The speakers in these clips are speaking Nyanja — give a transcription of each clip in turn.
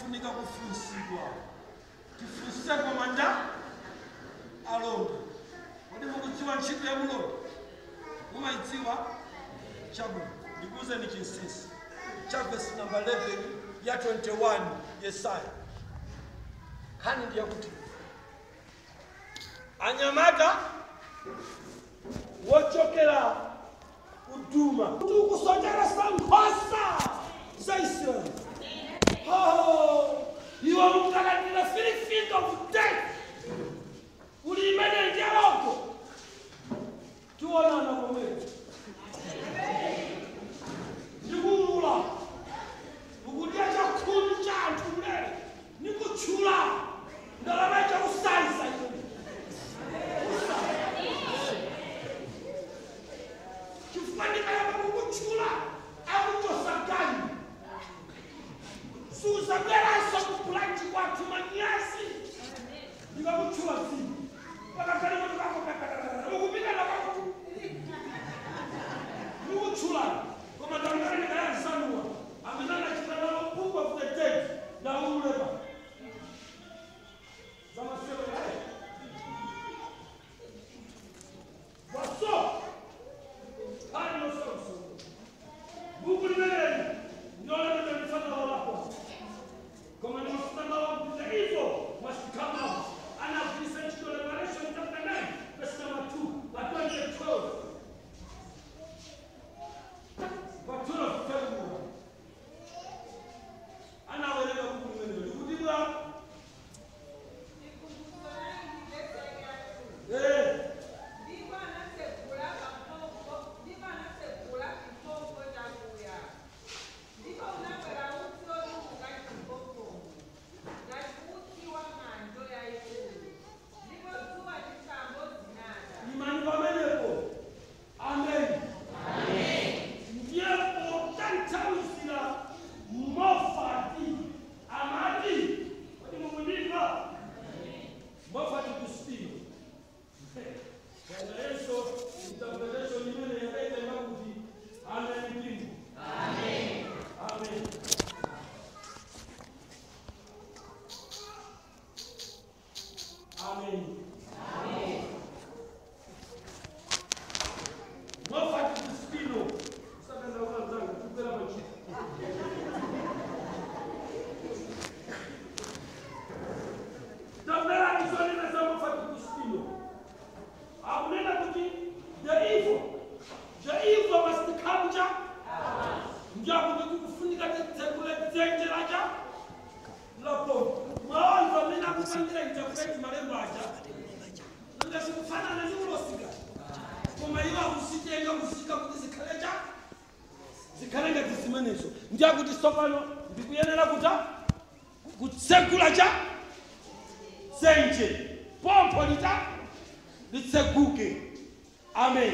tifunika kufunsidwa tifunse komanda alonda kodi mukudziwa ntchito ya mulonda mumayidziwa chabwino ndikuwuzeni chinsinsi cha verse number 11 ya 21 Yesaya hani ndiye kuti anyamata wochokera kuduma kuti ukusonjera sankhosa za Israeli iwe ukakatira field of death uli imene ndialoko tuonana komweko ndikuulula ukudya chakhumi cha anthu ulere nikutchula ndalama chakusanza chifanika yapa kukutchula akutosagani suzabweranso kupulati kwathu manyasi ndikakutchula zini pakakhalimoto kako ukupitana kwako mukutchulani koma ndamkarenika yansanuwa amenana chitanalo book of the dead na ululeba zamaselo yaye waso hali nososo buku limeleni ndoleme ndifana walapo koma ndimafutana walapo the evil must come out and I've listened to Revelation chapter 9 verse number 2 but 12 but 12 tell me anawelela buku limeleni kutibwa ndiakuti sopano ndikuyenera kuta kutsekula cha senje pompo lita litseguke amen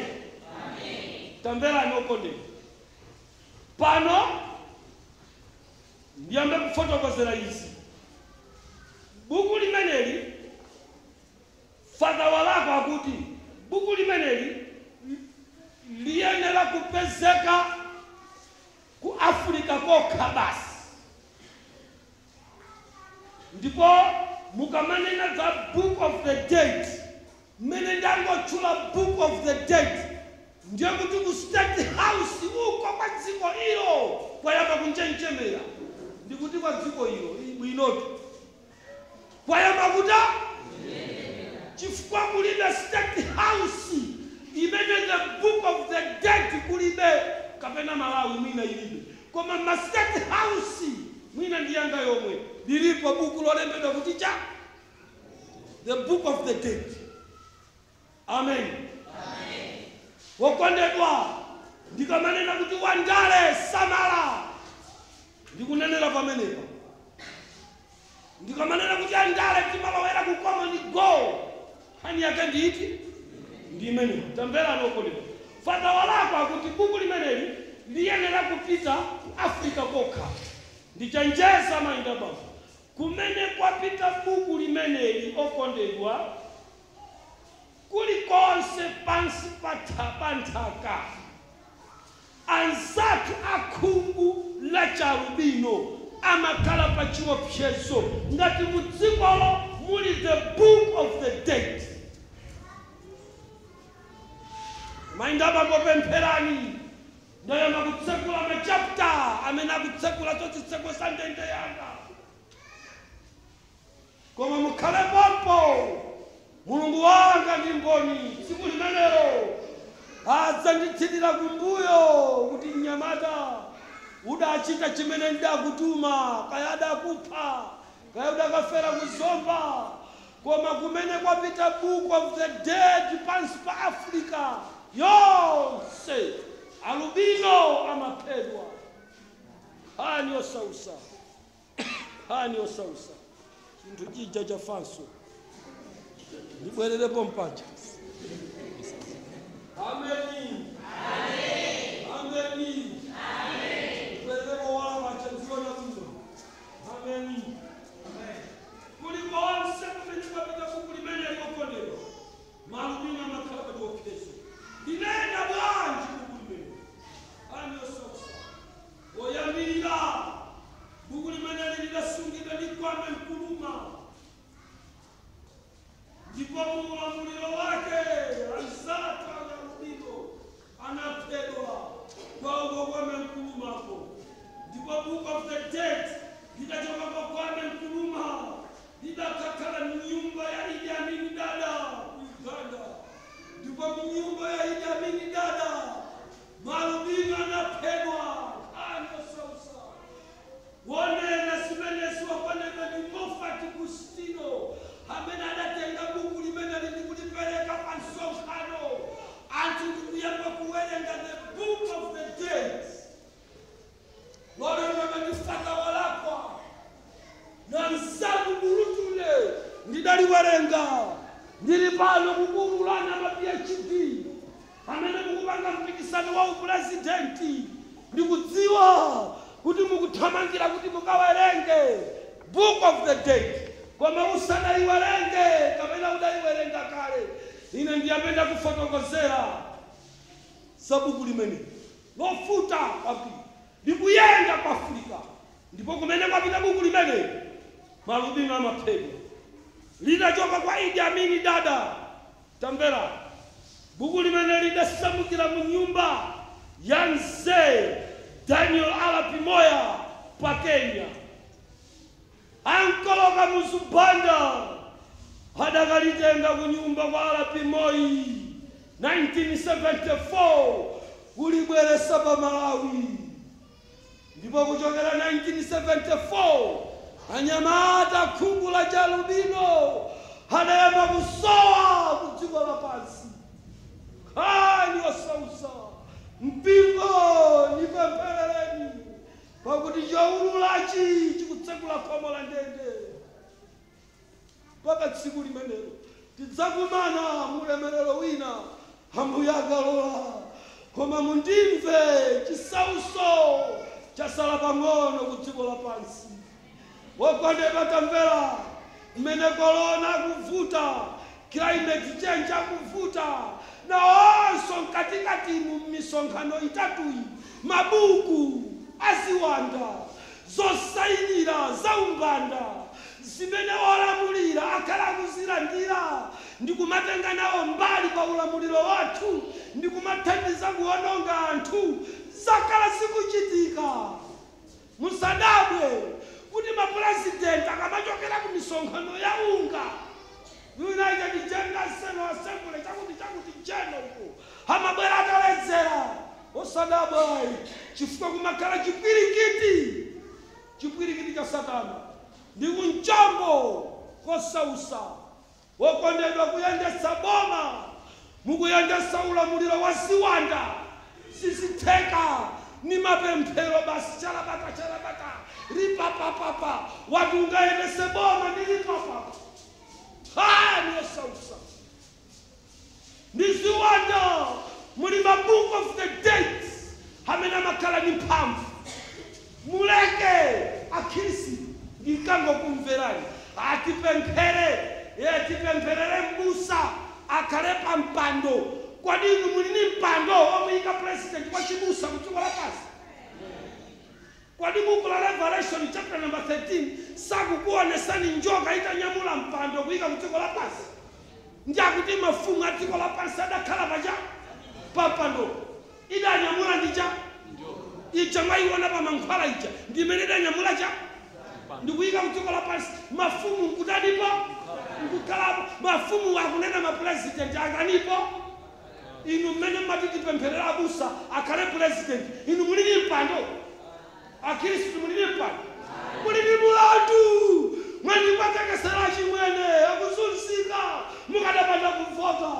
tambela nokondera pano ndiyambe kufotokozera izi buku limeneli father walako akuti buku limeneli liyenera kupezeka ku Afrika kokha basi ndipo mukamanena za book of the dead mene ndangotchula book of the dead ndiye kuti ku state house uko kwa dziko ilo kwayamba kunjenjemera ndikuti kwa dziko ilo bwinotu kwayamba kuta chifukwa kulibe state house imene the book of the dead kulibe kapena Malawi mwina ilibe koma ma state house mwina ndiyanga yomwe lilipo buku lolembedwa kuti cha the book of the dead amen wokondedwa ndikamanena kuti wandale samala ndikunenera pamenepa ndikamanena kuti andale timalowera kukoma ni go hani yake ndiiti ndimene tambela nokondedwa father walako akuti buku limeneli liyenera kupita Afrika kokha ndichanjeza mainda baba kumene kwapita buku limeneli okondedwa kulikonse pansi panthaka anzatu akhungu la charubino amakhala pa chiopsezo ngati mudzikolo muli the book of the dead. Maindaba ngopempherani ndayamba kutsekula machapter amene akutsekula chotitseko sa ndende yanga. Koma mukhale pompo, Mulungu wanga ndi mboni, tsiku limenelo adzandithirira kumbuyo kuti mnyamata udachita chimene ndakutuma, kaya adakupha, kaya udakafera kuzomba, koma kumene kwapita book of the dead pansi pa Africa yonse alubino amaphedwa. Hani osausa, hani osausa, chinthu chija cha fanso ndibwererepo mpacha. Amen. Amen. Amen. Amen. Ndibwererepo wala machanziona kuno. Amen. Kuliko onse kumene kwapita buku limene likokondedwa, malubino amakhala pa chiopsezo. Linena bwanji buku limene? Hani osausa. Oyambirira buku limene lidasungidwa ndi Kwame Nkrumah. Ndipo mulamuliro wake alizata alubino anaphedwa kwa uko Kwame Nkrumah. Ndipo book of the dead lidachoka kwa Kwame Nkrumah lidakakhala mnyumba ya Idi Amin Dada Uganda. Ndipo mnyumba ya Idi Amin Dada malubino anaphedwa. Anosausa wonena simenesi wapanedwa ni Moffat Agustino amene adatenga buku limene likulipereka pa msonkhano anthu ndikuyamba kuwerenga the book of the dead. Walenga mandifaka walakwa na nsabu bulutule ndidaliwerenga ndili pano kukululana ma PhD amene mukupanga mpikisano wa upresidenti. Ndikudziwa kuti mukuthamangira kuti mukawerenge book of the dead, koma usadaiwerenge kapena udaiwerenga kale. Ine ndiyapenda kufotokozera sabuku limene lofuta kwambiri ndikuyenda pa Afrika. Ndipo kumene kwapita buku limene malubino amaphedwa lidachoka kwa Idi Amin Dada. Tamvera, buku limene lidasamukira mu nyumba ya Mzee Daniel Arap Moi pa Kenya. Ankoloka Muzubanda adakalitenga ku nyumba kwa Arap Moi 1974 kulibweresa pa Malawi. Ndipo kuchokera 1974 anyamata khungu la jalubino adayamba kusowa ku dziko lapansi. Hani osausa mpingo nipempherereni pakuti chaululachi chikutsekula khomo la ndende. Paka tsiku limenelo tidzakumana mulemerero wina Ambuye akalola, koma mundimve chisauso chasala pang'ono ku dziko lapansi. Wokondedwa tamvera, mmene korona kuvuta, climate change akuvuta, na onso mkatikati mu misonkhano itatuyi mabuku aziwanda zosayinira zaumbanda zimene olamulira akhala kuzilandira ndikumatenga nawo mbali pa ulamuliro wathu ndikumathandiza kuwononga anthu. Zakhala zikuchitika. Musadabwe kuti mapresidenti akamachokera ku misonkhano ya unga United General Assembly chakuti cheno uko amabwera ataledzera. Osadabwe chifukwa kumakhala chipwirikiti cha Satana ndi kunchombo kosausa. Wokondedwa kuyendesa boma mukuyendesa ulamuliro wa ziwanda sizitheka ni mapemphero basi charabata ripapapapa watu ungayendese boma ndi ripapapa. Hani osausa ndi ziwanda muli ma book of the dead amene amakhala ni mphamvu. Muleke akhirisi ngikango kumverani tipempherere mbusa akhale pa mpando. Kwadini muli ni mpando omuyika president wa chibusa kudziko lapansi? Kwa buku la Revelation chapter number 13 sakukuonesani njoka itanyamula mpando kuika kutiko la pasi. Ndiakuti mafumu atiko la pasi adakhala paja papando. Ida nyamula ndija ija maiona pa mankhwala ija ndimeneda nyamula cha ndikuika kutiko la pasi mafumu nkutadipo nkukalapo mafumu wakunena ma president anganipo inu mmene matiti pempherera abusa akhale president inu mulini mpando akristu mulini mpando mulini mulandu mwani kwatekesera chimwene akuzunzika mukadapanda kuvota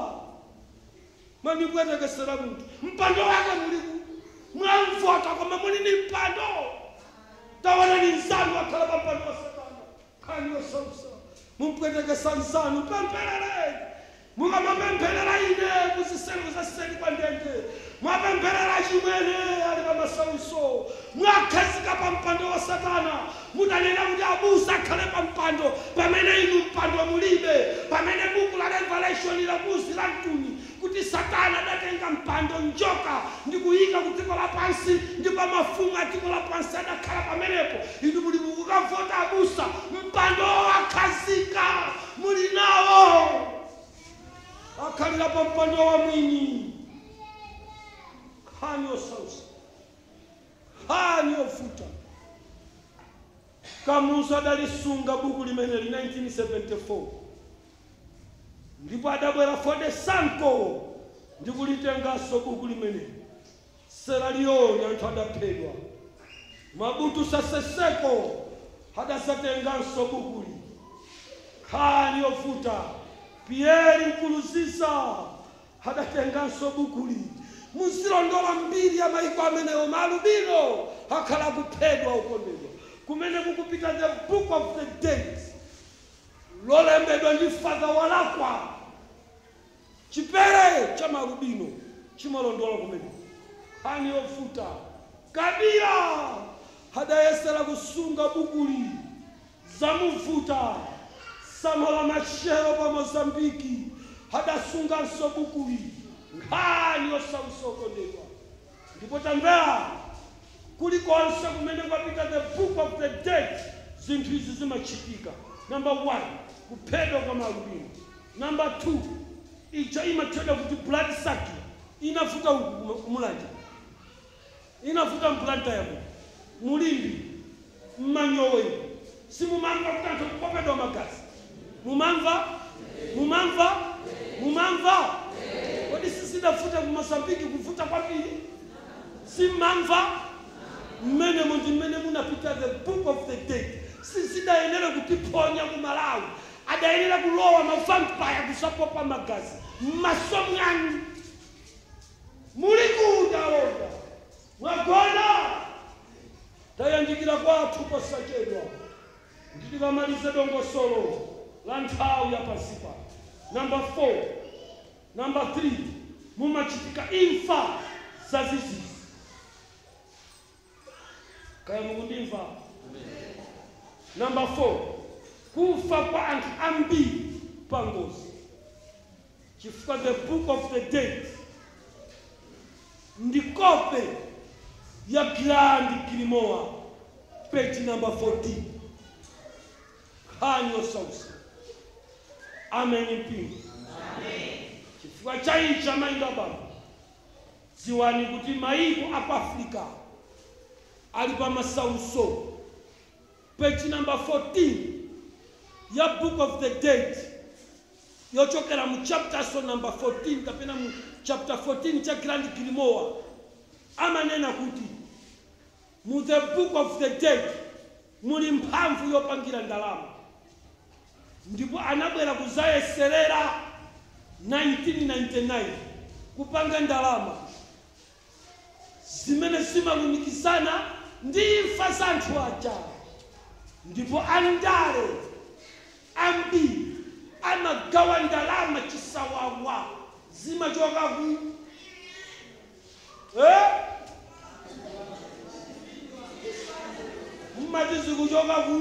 mwani kwatekesera munthu mpando wake muliku mwamvota koma mulini mpando tawana ni nzanu akhala pa mpando wa Satana khani yosausa mumpwetekesa nzanu pempherereni mukamapempherera ine kuziselu zaseli kwa ndende mwapempherera chimwene ali pa masauso mwakhazika pa mpando wa Satana mutanena kuti abusa akhale pa mpando pamene inu mpando mulibe pamene buku la Revelation lakuzi la mtuni kuti Satana adatenga mpando njoka ndikuyika kutiko la pansi ndipo mafumu atiko la pansi adakhala pamenepo inu muli mukavota abusa mpando wakhazika muli nawo akhalira pa mpando wa mwini khani yosausa khani yofuta Kamuzu adalisunga buku limeneli 1974 ndipo adabwera Fode Sanko ndikulitengaso buku limeneli Sierra Leone anthu adaphedwa Mobutu Sese Seko hadasatenganso bukuli khani yofuta Pierre Nkurunziza hadatenganso bukuli muzilondola mbiri ya maiko amenewo malubino akhala kuphedwa ukondedwa kumene kukupita the book of the dead lolembedwa ndi Father Walakwa chipere cha malubino chimalondola kumene khani yofuta Kabila hadayesera kusunga bukuli zamuvuta Samola Machel pa Mozambiki hadasunganso bukuli khani yosausa ukondedwa ndipo tamvera kulikonse kumene kwapita the book of the dead zinthu izi zimachitika. Number 1 kuphedwa kwa malubino. Number 2 ija imatchedwa kuti blood sucking inafuta kumulanja inafuta mplanta yako mulimbi mmanyowe simumamva kutanto kupopedwa magazi mumamva kodi sisi dafuta ku Mozambiki kufuta kwambiri simamva mmene munapita the book of the dead sisi dayenera kutiponya ku Malawi adayenera kulowa mavampire kusapopa magazi masomngani mulikuda onda mwagona tayandikira kwathu posachedwa ndikamalize dongosolo la nthawi ya pasipa. Number 4 number 3 mumachitika imfa zazizizi kaya mukundimva. Number 4 kufa kwa anthu ambiri pangozi chifukwa the book of the dead ndikope ya Grand Grimoire page number 14 khani yosausa. Amen mpingo. Amen. Chifukwa chaicha mainga baba ziwani kuti maiko apa Afrika ali pa masauso page number 14 ya book of the dead yochokera mu chapter so number 14 kapena mu chapter 14 cha Grand Grimoire amanena kuti mu the book of the dead muli mphamvu yopangira ndalama ndipo anabwera kuzayeserera 1999 kupanga ndalama zimene zimalumikizana ndi imfa za anthu aja ndipo andale ambiri amagawa ndalama chisawawa zimachoka ku mmatizi kuchoka ku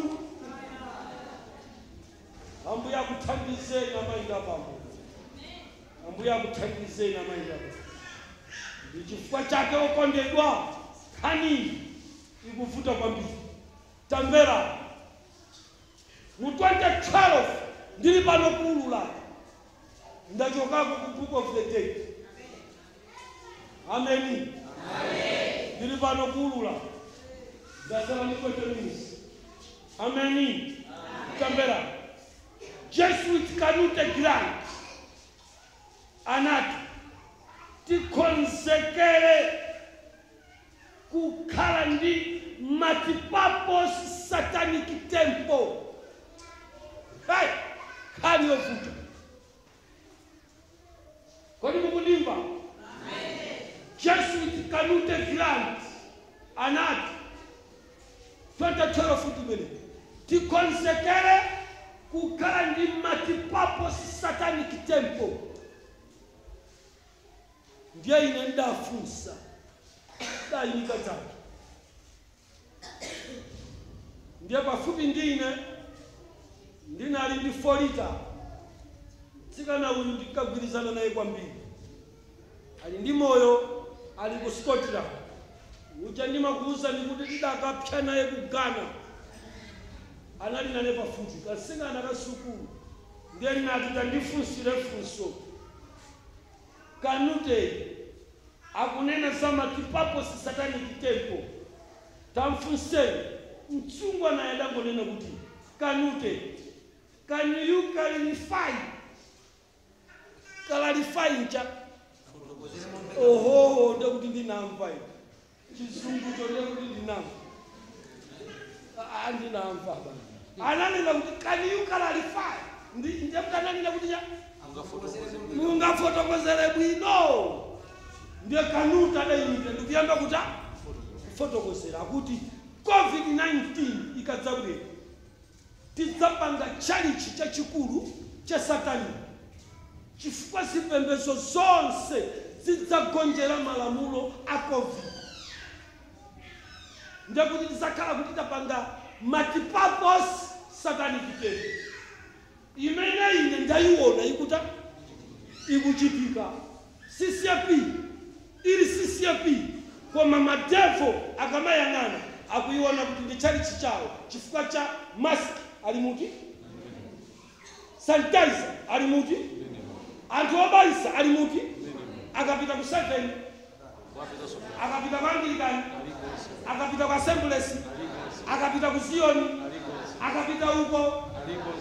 ambuya kuthandizeni amainda pamwe ambuya kuthandizeni amainda pamwe ndichifukwa chake okondedwa khani ikuvuta kwambiri. Tamvera. Mu 2012 ndili pano kuulula. Ndachokako ku Book of the Dead. Amen. Amen. Ndili pano kuulula. Ndasala ni 20 minutes. Amen. Tambera. Jesuit Kanute Grant. Anati. Tikonsekele kukhala ndi multipurpose satanic temple. Hey! Kani yovuta. Kodi mukundimva? Amen. Jesuit Kanute Grant. Anati. 2012 tumene. Tikonsekele kukhala ndi multipurpose satanic temple. Ndiye ine ndafunsa. Ndayika dzake. Ndiye pafupi ndine ndinali ndi 4 lita. Tsikana uyu ndikagwirizana naye kwambiri. Ali ndi moyo, ali ku Scotland. Uja ndimakuuza ndikuti ndidakapsa naye ku Ghana. Anali nane pafupi, kasingana kasukulu. Ndiye ndinati tandifunsire funso. Kanute akunena za multipurpose satanic temple. Tamfunseni mchungwa na yadango nena kuti Kanute, can you clarify ncha? Oho, ndakuti ndinamva. Chizungu chode kuti ndinamva. Andinamva bana. Ananena kuti can you clarify? Ndiye mtananena kuti ya mungafotokozere bwino. Ndiye Kanute adayimite ndikuyamba kuta fotokozera kuti COVID-19 ikadzabwera. Tidzapanga chalichi chachikulu cha Satani. Chifukwa zipembedzo zonse zidzagonjera malamulo a COVID. Ndiye kuti tidzakhala kuti tapanga multipurpose satanic temple. Imene ine ndayiona ikuta ikuchitika. CCP ili CCP koma madevo akamayang'ana akuiona kuti ndi chalichi chawo chifukwa cha mask ali muti, sanitizer ali muti, anthu obaisa ali muti, akapita ku 7 akapita kwa Anglican, akapita kwa Assemblies, akapita ku Zion, akapita uko.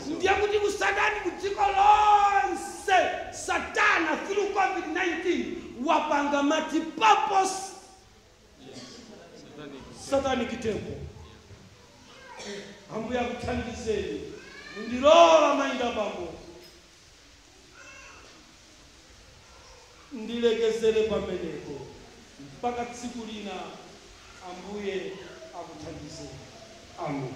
Ndiye kuti kusadani kudziko lonse Satana through COVID-19 wapanga multipurpose satanic temple. Ambuya kuthandizeni mundilola mainda bambo ndilekezere pamenepo mpaka tsiku lina. Ambuye akuthandizeni. Amen.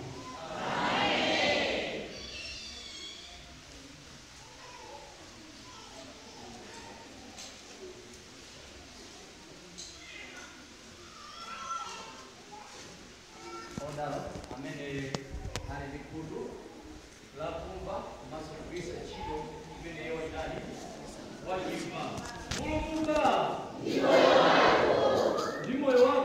Amene ali mikudu la kumva maso kuisa chilo imene yewa ndani wajimba mulunga ndi moyo wako